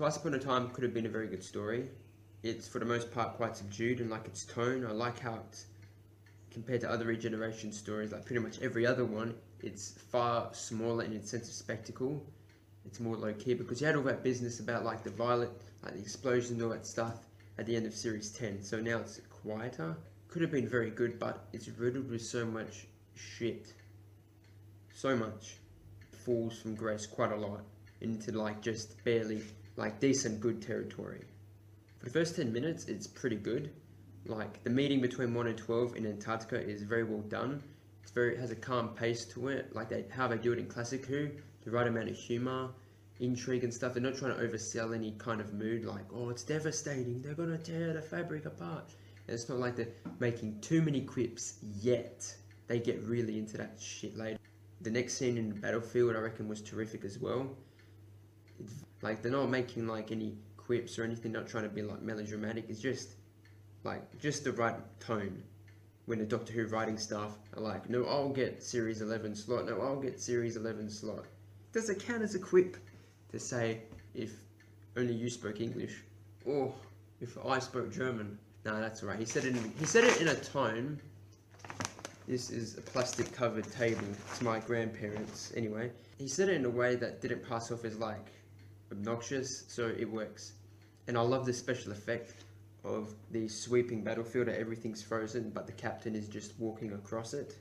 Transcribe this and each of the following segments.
Twice Upon a Time could have been a very good story. It's for the most part quite subdued, and like its tone, I like how it's compared to other regeneration stories, like pretty much every other one, it's far smaller in its sense of spectacle. It's more low key because you had all that business about like the violent, like the explosions and all that stuff at the end of series 10. So now it's quieter. Could have been very good, but it's riddled with so much shit. So much. It falls from grace quite a lot into like just barely like decent good territory. For the first 10 minutes, it's pretty good. Like the meeting between 1 and 12 in Antarctica is very well done. It has a calm pace to it, like how they do it in Classic Who, the right amount of humour, intrigue and stuff. They're not trying to oversell any kind of mood, like, oh, it's devastating, they're gonna tear the fabric apart. And it's not like they're making too many quips yet. They get really into that shit later. The next scene in the battlefield, I reckon, was terrific as well. It's, like, they're not making like any quips or anything, not trying to be like melodramatic. It's just the right tone. When the Doctor Who writing staff are like, no, I'll get Series 11 slot, no, I'll get Series 11 slot. Does it count as a quip to say, if only you spoke English, or if I spoke German? No, that's right. He said it in a tone. This is a plastic covered table. It's my grandparents, anyway. He said it in a way that didn't pass off as like obnoxious, so it works. And I love the special effect of the sweeping battlefield that everything's frozen, but the captain is just walking across it.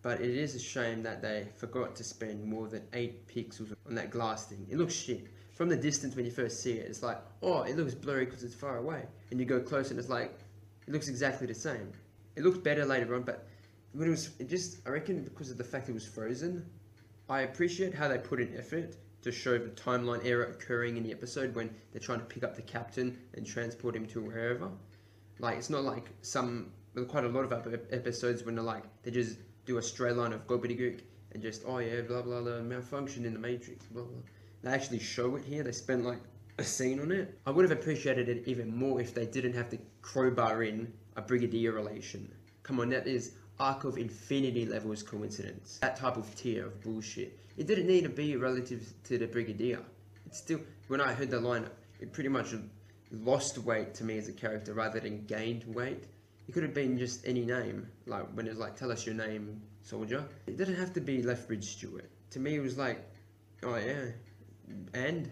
But it is a shame that they forgot to spend more than 8 pixels on that glass thing. It looks shit. From the distance when you first see it, it's like, oh, it looks blurry because it's far away. And you go close and it's like, it looks exactly the same. It looked better later on, but when I reckon because of the fact it was frozen, I appreciate how they put in effort to show the timeline error occurring in the episode when they're trying to pick up the captain and transport him to wherever. Like, it's not like quite a lot of episodes when they just do a straight line of gobbledygook and just, oh yeah, blah blah blah, malfunction in the Matrix, blah blah. They actually show it here. They spend like a scene on it. I would have appreciated it even more if they didn't have to crowbar in a Brigadier relation. Come on, that is Arc of Infinity levels coincidence. That type of tier of bullshit. It didn't need to be relative to the Brigadier. It's still, when I heard the line, it pretty much lost weight to me as a character rather than gained weight. It could have been just any name, like when it's like, tell us your name, soldier. It didn't have to be Lethbridge Stewart. To me, it was like, oh yeah. And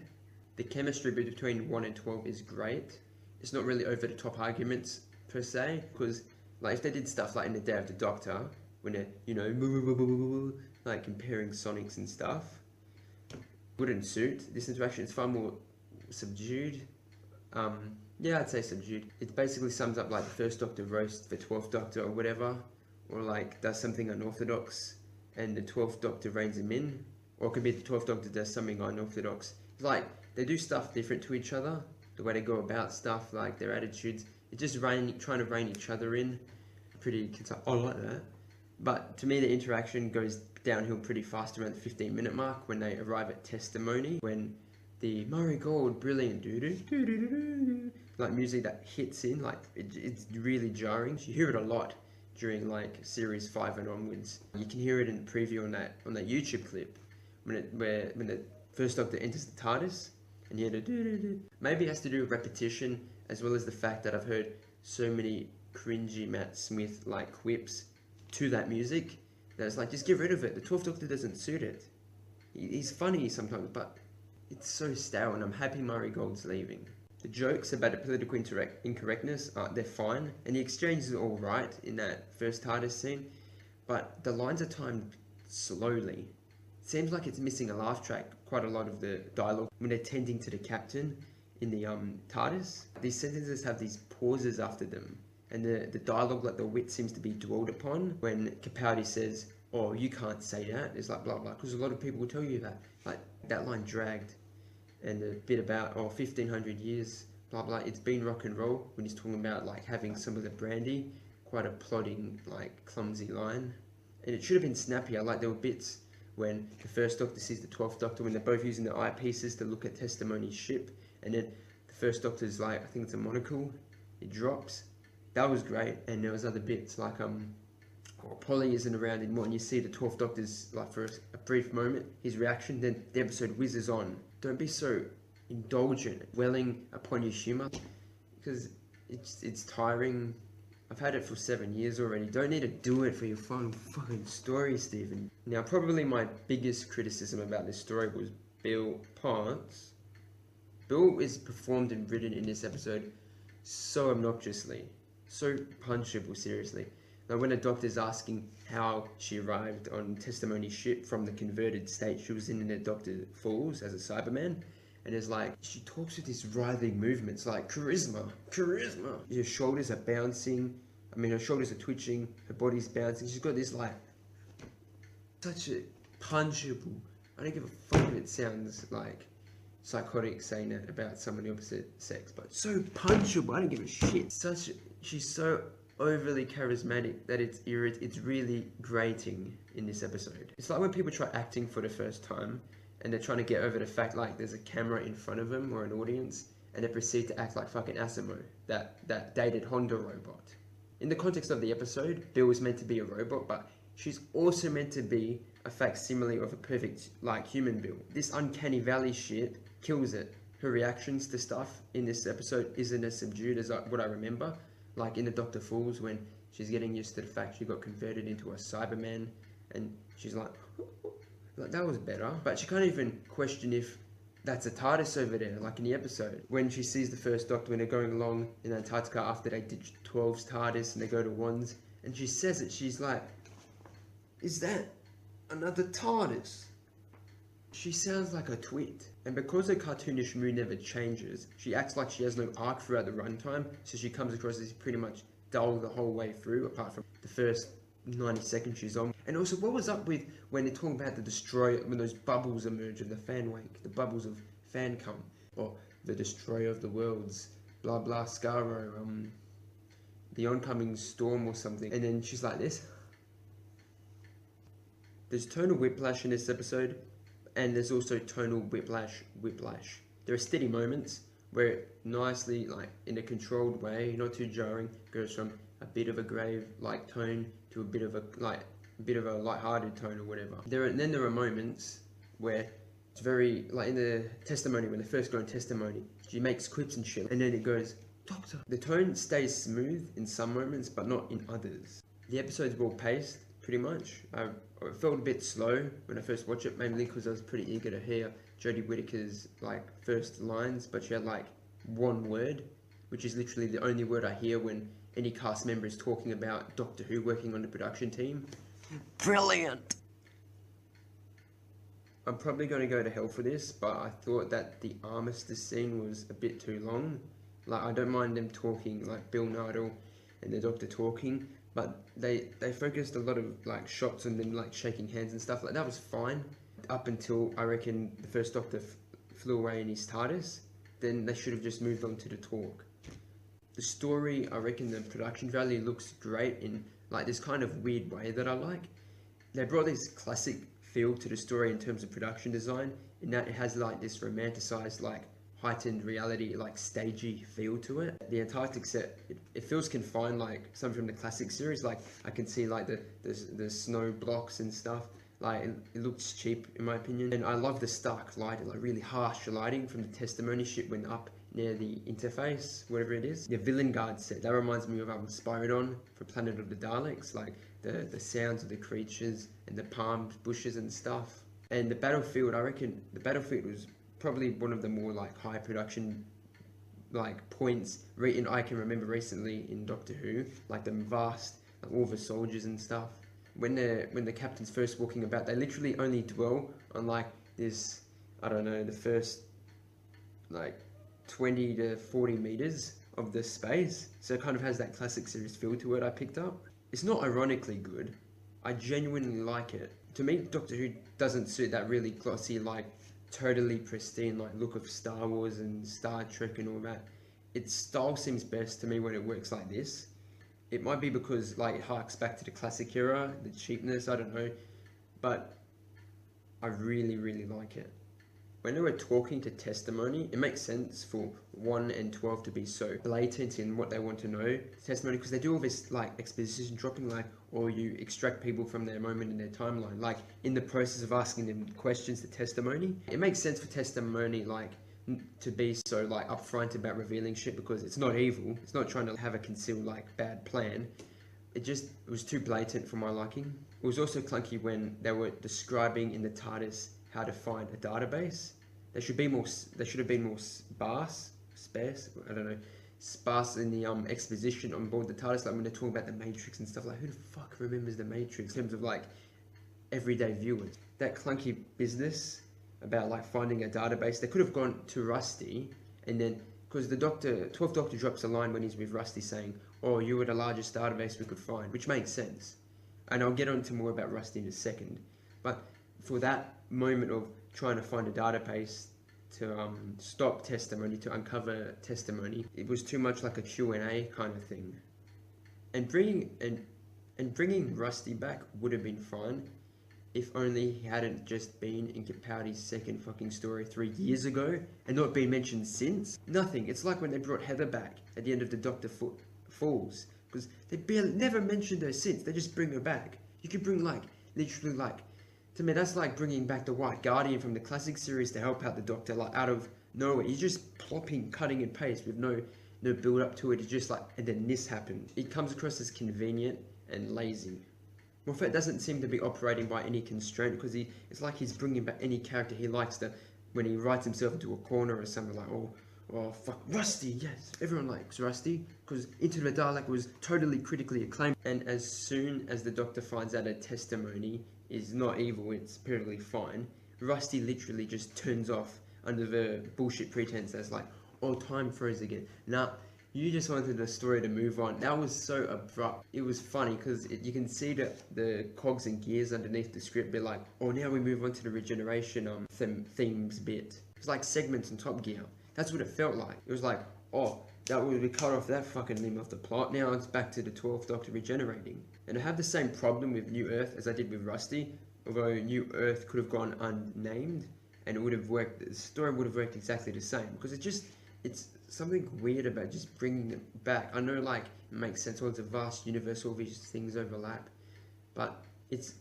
the chemistry between 1 and 12 is great. It's not really over the top arguments per se, because like if they did stuff like in the Day of the Doctor, when they're, you know, like comparing sonics and stuff, wouldn't suit this interaction. It's far more subdued. Yeah, I'd say subdued. It basically sums up like the first Doctor roast the 12th Doctor or whatever, or like does something unorthodox and the 12th Doctor reins him in, or it could be the 12th Doctor does something unorthodox. It's like they do stuff different to each other, the way they go about stuff, like their attitudes. It's just trying to rein each other in. I like that. But to me, the interaction goes downhill pretty fast around the 15-minute mark when they arrive at Testimony, when the Murray Gold brilliant doo-doo, like music that hits in, like it's really jarring. You hear it a lot during like series 5 and onwards. You can hear it in the preview on that YouTube clip when the first Doctor enters the TARDIS and you hear the doo-doo-doo. Maybe it has to do with repetition as well as the fact that I've heard so many cringy Matt Smith like quips to that music that it's like, just get rid of it. The 12th Doctor doesn't suit it. He's funny sometimes, but it's so stale, and I'm happy Murray Gold's leaving. The jokes about the political incorrectness, they're fine, and the exchange is all right in that first TARDIS scene, but the lines are timed slowly. It seems like it's missing a laugh track, quite a lot of the dialogue, when they're tending to the captain in the TARDIS. These sentences have these pauses after them, and the dialogue, like the wit seems to be dwelled upon when Capaldi says, oh, you can't say that. It's like blah blah, because a lot of people will tell you that. Like, that line dragged. And the bit about, oh, 1500 years, blah blah, it's been rock and roll, when he's talking about like having some of the brandy. Quite a plodding, like clumsy line. And it should have been snappier. Like, there were bits when the first Doctor sees the 12th Doctor, when they're both using their eyepieces to look at Testimony's ship, and then the first Doctor's like, I think it's a monocle, it drops. That was great. And there was other bits like Polly isn't around anymore, and you see the 12th Doctor's, like, for a brief moment, his reaction, then the episode whizzes on. Don't be so indulgent, dwelling upon your humour, because it's tiring. I've had it for 7 years already. Don't need to do it for your fucking story, Stephen. Now, probably my biggest criticism about this story was Bill Potts. Bill is performed and written in this episode so obnoxiously, so punchable, seriously. Now, when a doctor's asking how she arrived on testimony ship from the converted state she was in the Dr. Falls as a Cyberman, and it's like, she talks with these writhing movements, like, charisma. Her shoulders are bouncing, her shoulders are twitching, her body's bouncing. She's got this, like, such a punchable, I don't give a fuck if it sounds like psychotic saying that about someone of the opposite sex, but so punchable, I don't give a shit. She's so overly charismatic that it's really grating in this episode. It's like when people try acting for the first time and they're trying to get over the fact like there's a camera in front of them or an audience, and they proceed to act like fucking Asimo, that dated Honda robot. In the context of the episode, Bill was meant to be a robot, but she's also meant to be a facsimile of a perfect, like, human Bill. This uncanny valley shit kills it. Her reactions to stuff in this episode isn't as subdued as what I remember. Like in the Dr. Falls, when she's getting used to the fact she got converted into a Cyberman, and she's like that was better. But she can't even question if that's a TARDIS over there, like in the episode. When she sees the first Doctor when they're going along in Antarctica after they ditch 12's TARDIS and they go to 1's, and she says it, she's like, is that another TARDIS? She sounds like a twit. And because her cartoonish mood never changes, she acts like she has no arc throughout the runtime, so she comes across as pretty much dull the whole way through, apart from the first 90 seconds she's on. And also, what was up with when they're talking about the destroyer, when those bubbles emerge of the fan wake, the bubbles of fan cum, or the destroyer of the worlds, blah blah Scaro, the oncoming storm or something, and then she's like this. There's tonal whiplash in this episode, and there's also tonal whiplash. There are steady moments where it nicely, like in a controlled way, not too jarring, goes from a bit of a grave-like tone to a bit of a light-hearted tone or whatever. Then there are moments where it's very, like in the testimony, when they first go in testimony, she makes quips and shit, and then it goes, Doctor. The tone stays smooth in some moments, but not in others. The episode's well-paced, pretty much. I felt a bit slow when I first watched it, mainly because I was pretty eager to hear Jodie Whittaker's like first lines, but she had like one word, which is literally the only word I hear when any cast member is talking about Doctor Who working on the production team. Brilliant! I'm probably going to go to hell for this, but I thought that the armistice scene was a bit too long. Like, I don't mind them talking, like Bill Nardle and the Doctor talking, but they focused a lot of like shots on them like shaking hands and stuff. Like, that was fine up until I reckon the first Doctor flew away in his TARDIS. Then they should have just moved on to the talk. The story, I reckon the production value looks great in like this kind of weird way that I like. They brought this classic feel to the story in terms of production design, in that it has like this romanticized, like heightened reality, like stagey feel to it. The Antarctic set, it feels confined, like something from the classic series. Like I can see like the snow blocks and stuff. Like it looks cheap in my opinion, and I love the stark lighting, like really harsh lighting from the testimony ship when up near the interface, whatever it is. The Villain Guard set, that reminds me of Spyridon for Planet of the Daleks, like the sounds of the creatures and the palm bushes and stuff. And the battlefield, I reckon the battlefield was probably one of the more like high production like points I can remember recently in Doctor Who, like the vast, like all the soldiers and stuff. When the captain's first walking about, they literally only dwell on like this, I don't know, the first like 20 to 40 meters of the space. So it kind of has that classic series feel to it, I picked up. It's not ironically good. I genuinely like it. To me, Doctor Who doesn't suit that really glossy, like totally pristine like look of Star Wars and Star Trek and all that. Its style seems best to me when it works like this. It might be because like it harks back to the classic era, the cheapness, I don't know, but I really, really like it. When they were talking to testimony, it makes sense for 1 and 12 to be so blatant in what they want to know. Testimony, because they do all this like exposition dropping, like, or you extract people from their moment in their timeline, like in the process of asking them questions to testimony. It makes sense for testimony, like to be so like upfront about revealing shit, because it's not evil. It's not trying to have a concealed like bad plan. It was too blatant for my liking. It was also clunky when they were describing in the TARDIS how to find a database. They should be more. They should have been more sparse. I don't know, sparse in the exposition on board the TARDIS. Like when they're talking about the Matrix and stuff. Like who the fuck remembers the Matrix in terms of like everyday viewers? That clunky business about like finding a database. They could have gone to Rusty, and then because the 12th Doctor drops a line when he's with Rusty saying, "Oh, you were the largest database we could find," which makes sense. And I'll get on to more about Rusty in a second. But for that moment of trying to find a database to stop testimony, to uncover testimony, it was too much like a Q&A kind of thing. And bringing Rusty back would have been fine if only he hadn't just been in Capaldi's second fucking story 3 years ago and not been mentioned since. Nothing. It's like when they brought Heather back at the end of the Doctor Falls, because they never mentioned her since. They just bring her back. You could bring literally to me that's like bringing back the White Guardian from the classic series to help out the Doctor out of nowhere. He's just plopping, cutting and paste with no build up to it. It's just like, and then this happened. It comes across as convenient and lazy. Moffat doesn't seem to be operating by any constraint, because it's like he's bringing back any character he likes to, when he writes himself into a corner or something like, oh fuck, Rusty, yes, everyone likes Rusty, because Into the Dalek was totally critically acclaimed. And as soon as the Doctor finds out a testimony is not evil, it's perfectly fine, Rusty literally just turns off under the bullshit pretense that's like, oh, time froze again. Nah, you just wanted the story to move on. That was so abrupt. It was funny because you can see the cogs and gears underneath the script be like, oh, now we move on to the regeneration themes bit. It's like segments in Top Gear. That's what it felt like. It was like, oh, we cut off that fucking limb off the plot. Now it's back to the 12th Doctor regenerating. And I have the same problem with New Earth as I did with Rusty, although New Earth could have gone unnamed and it would have worked. The story would have worked exactly the same, because it's something weird about just bringing it back. I know, like, it makes sense. Well, it's a vast universe, all these things overlap, but it's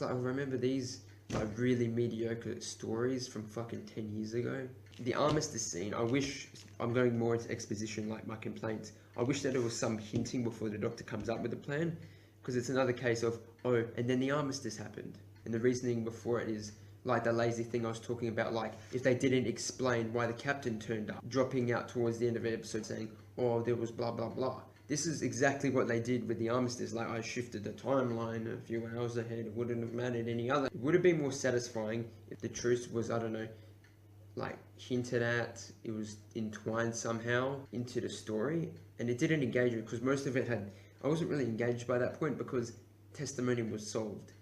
like I remember these like really mediocre stories from fucking 10 years ago. The armistice scene, I'm going more into exposition, like my complaints. I wish that there was some hinting before the Doctor comes up with a plan, because it's another case of, oh, and then the armistice happened, and the reasoning before it is like the lazy thing I was talking about, like if they didn't explain why the captain turned up, dropping out towards the end of the episode saying, oh, there was blah blah blah. This is exactly what they did with the armistice. Like, I shifted the timeline a few hours ahead. It wouldn't have mattered any other. It would have been more satisfying if the truth was, I don't know, like hinted at, it was entwined somehow into the story, and it didn't engage me, because most of it I wasn't really engaged by that point because testimony was solved.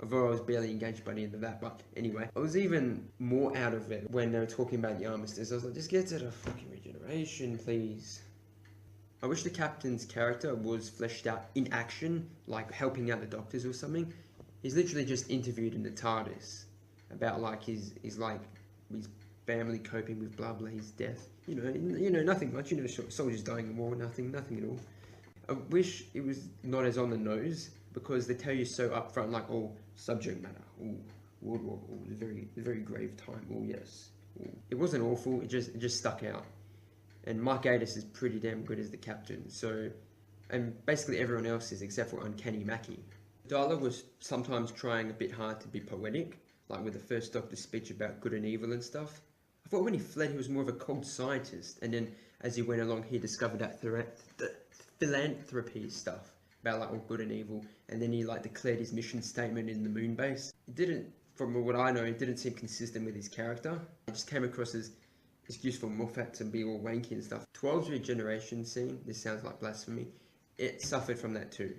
Although I was barely engaged by the end of that, but anyway. I was even more out of it when they were talking about the armistice. I was like, just get to the fucking regeneration, please. I wish the captain's character was fleshed out in action, like helping out the doctors or something. He's literally just interviewed in the TARDIS about like his family coping with blah blah, his death. You know, nothing much. You know, soldiers dying in war, nothing at all. I wish it was not as on the nose, because they tell you so upfront, like, oh, subject matter, oh, World War, oh, very grave time, oh yes. Oh. It wasn't awful, it just stuck out. And Mark Gatiss is pretty damn good as the captain, so, and basically everyone else is, except for Uncanny Mackie. Darla was sometimes trying a bit hard to be poetic, like with the first Doctor's speech about good and evil and stuff. I thought when he fled he was more of a cold scientist, and then as he went along he discovered that philanthropy stuff about like all good and evil, and then he like declared his mission statement in the moon base. It didn't, from what I know, it didn't seem consistent with his character. It just came across as excuse for Moffat to be all wanky and stuff. 12's regeneration scene, this sounds like blasphemy, it suffered from that too.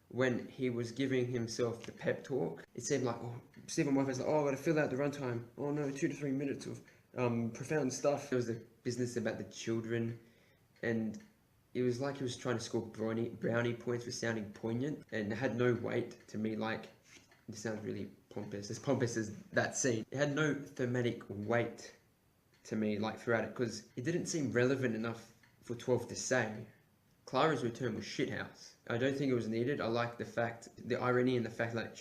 When he was giving himself the pep talk, it seemed like, oh, Stephen Moffat's like, oh, I gotta fill out the runtime. Oh no, 2 to 3 minutes of profound stuff. There was the business about the children, and it was like he was trying to score brownie points for sounding poignant, and it had no weight to me. Like, it sounds really pompous as that scene. It had no thematic weight to me, like, throughout it, because it didn't seem relevant enough for 12 to say. Clara's return was shithouse. I don't think it was needed. I like the irony and the fact that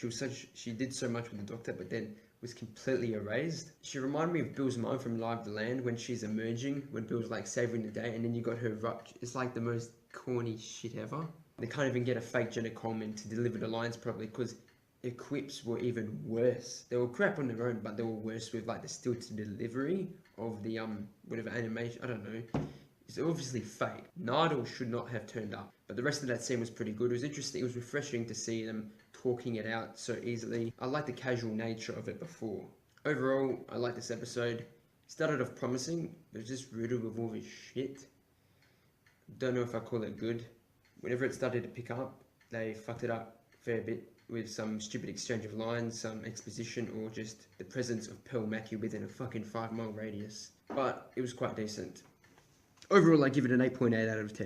she did so much with the Doctor, but then was completely erased. She reminded me of Bill's mom from Live the Land when she's emerging, when Bill's like saving the day, and then you got her rupt. It's like the most corny shit ever. They can't even get a fake Jenna Coleman to deliver the lines properly because her quips were even worse. They were crap on their own, but they were worse with like the stilted delivery of the whatever animation. I don't know. It's obviously fake. Nardole should not have turned up, but the rest of that scene was pretty good. It was interesting. It was refreshing to see them talking it out so easily. I like the casual nature of it before. Overall, I like this episode. It started off promising, but it was just riddled with all this shit. Don't know if I call it good. Whenever it started to pick up, they fucked it up a fair bit with some stupid exchange of lines, some exposition, or just the presence of Pearl Mackie within a fucking 5-mile radius. But it was quite decent. Overall, I give it an 8.8 out of 10.